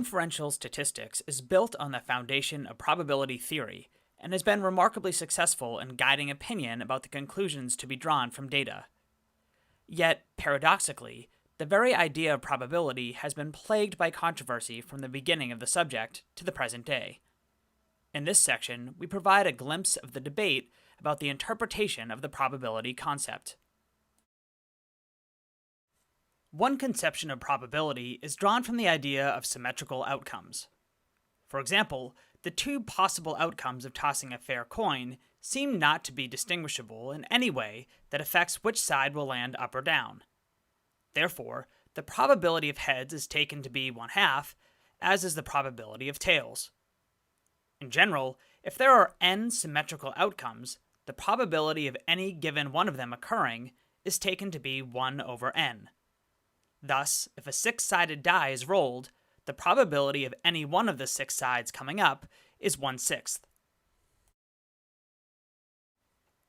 Inferential statistics is built on the foundation of probability theory and has been remarkably successful in guiding opinion about the conclusions to be drawn from data. Yet, paradoxically, the very idea of probability has been plagued by controversy from the beginning of the subject to the present day. In this section, we provide a glimpse of the debate about the interpretation of the probability concept. One conception of probability is drawn from the idea of symmetrical outcomes. For example, the two possible outcomes of tossing a fair coin seem not to be distinguishable in any way that affects which side will land up or down. Therefore, the probability of heads is taken to be 1/2, as is the probability of tails. In general, if there are n symmetrical outcomes, the probability of any given one of them occurring is taken to be 1/n. Thus, if a 6-sided die is rolled, the probability of any one of the 6 sides coming up is 1/6.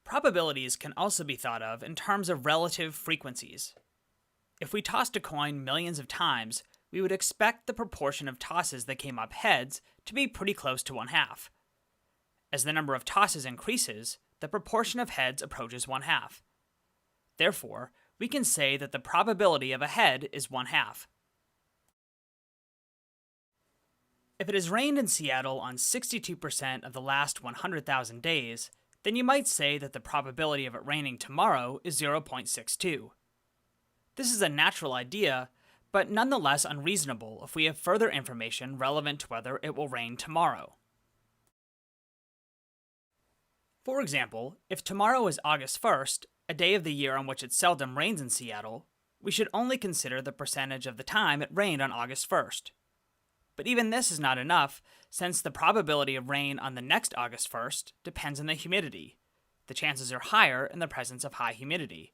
Probabilities can also be thought of in terms of relative frequencies. If we tossed a coin millions of times, we would expect the proportion of tosses that came up heads to be pretty close to 1/2. As the number of tosses increases, the proportion of heads approaches 1/2. Therefore, we can say that the probability of a head is 1/2. If it has rained in Seattle on 62% of the last 100,000 days, then you might say that the probability of it raining tomorrow is 0.62. This is a natural idea, but nonetheless unreasonable if we have further information relevant to whether it will rain tomorrow. For example, if tomorrow is August 1st, a day of the year on which it seldom rains in Seattle, we should only consider the percentage of the time it rained on August 1st. But even this is not enough, since the probability of rain on the next August 1st depends on the humidity. The chances are higher in the presence of high humidity.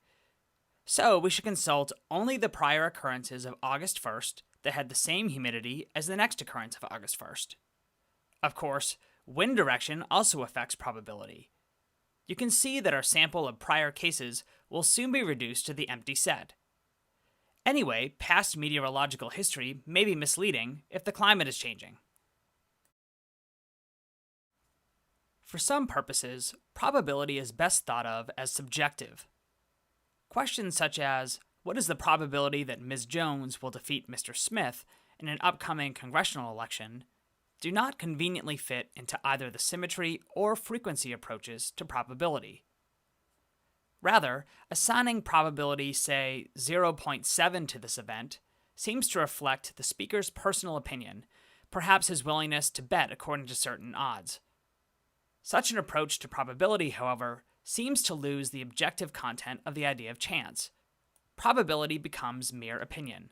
So we should consult only the prior occurrences of August 1st that had the same humidity as the next occurrence of August 1st. Of course, wind direction also affects probability. You can see that our sample of prior cases will soon be reduced to the empty set. Anyway, past meteorological history may be misleading if the climate is changing. For some purposes, probability is best thought of as subjective. Questions such as, what is the probability that Ms. Jones will defeat Mr. Smith in an upcoming congressional election, do not conveniently fit into either the symmetry or frequency approaches to probability. Rather, assigning probability, say, 0.7 to this event seems to reflect the speaker's personal opinion, perhaps his willingness to bet according to certain odds. Such an approach to probability, however, seems to lose the objective content of the idea of chance. Probability becomes mere opinion.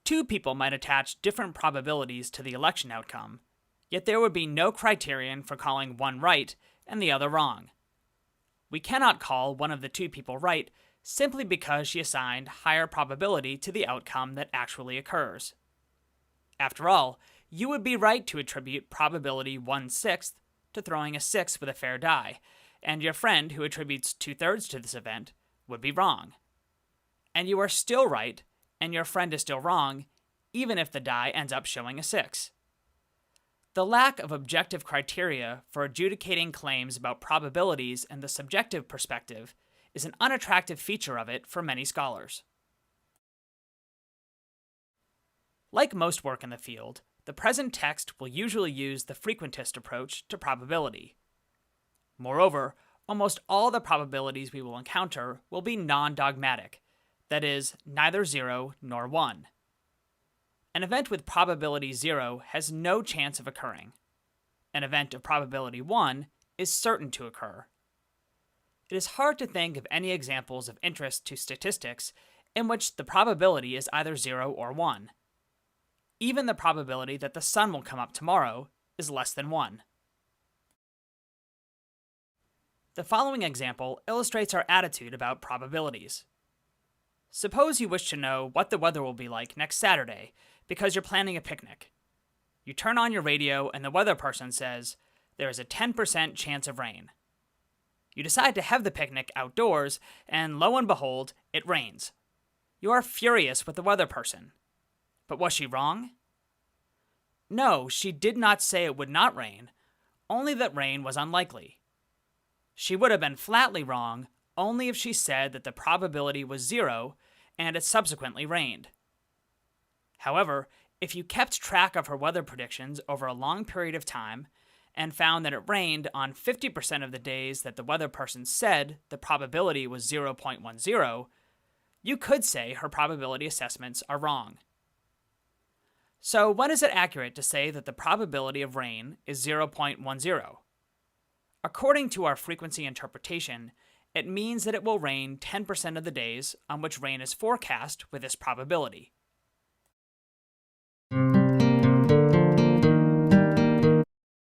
Two people might attach different probabilities to the election outcome, yet there would be no criterion for calling one right and the other wrong. We cannot call one of the two people right simply because she assigned higher probability to the outcome that actually occurs. After all, you would be right to attribute probability 1/6 to throwing a 6 with a fair die, and your friend who attributes 2/3 to this event would be wrong. And you are still right, and your friend is still wrong, even if the die ends up showing a 6. The lack of objective criteria for adjudicating claims about probabilities and the subjective perspective is an unattractive feature of it for many scholars. Like most work in the field, the present text will usually use the frequentist approach to probability. Moreover, almost all the probabilities we will encounter will be non-dogmatic, that is, neither 0 nor 1. An event with probability 0 has no chance of occurring. An event of probability 1 is certain to occur. It is hard to think of any examples of interest to statistics in which the probability is either 0 or 1. Even the probability that the sun will come up tomorrow is less than 1. The following example illustrates our attitude about probabilities. Suppose you wish to know what the weather will be like next Saturday because you're planning a picnic. You turn on your radio and the weather person says, there is a 10% chance of rain. You decide to have the picnic outdoors, and lo and behold, it rains. You are furious with the weather person. But was she wrong? No, she did not say it would not rain, only that rain was unlikely. She would have been flatly wrong only if she said that the probability was 0 and it subsequently rained. However, if you kept track of her weather predictions over a long period of time and found that it rained on 50% of the days that the weather person said the probability was 0.10, you could say her probability assessments are wrong. So when is it accurate to say that the probability of rain is 0.10? According to our frequency interpretation, it means that it will rain 10% of the days on which rain is forecast with this probability.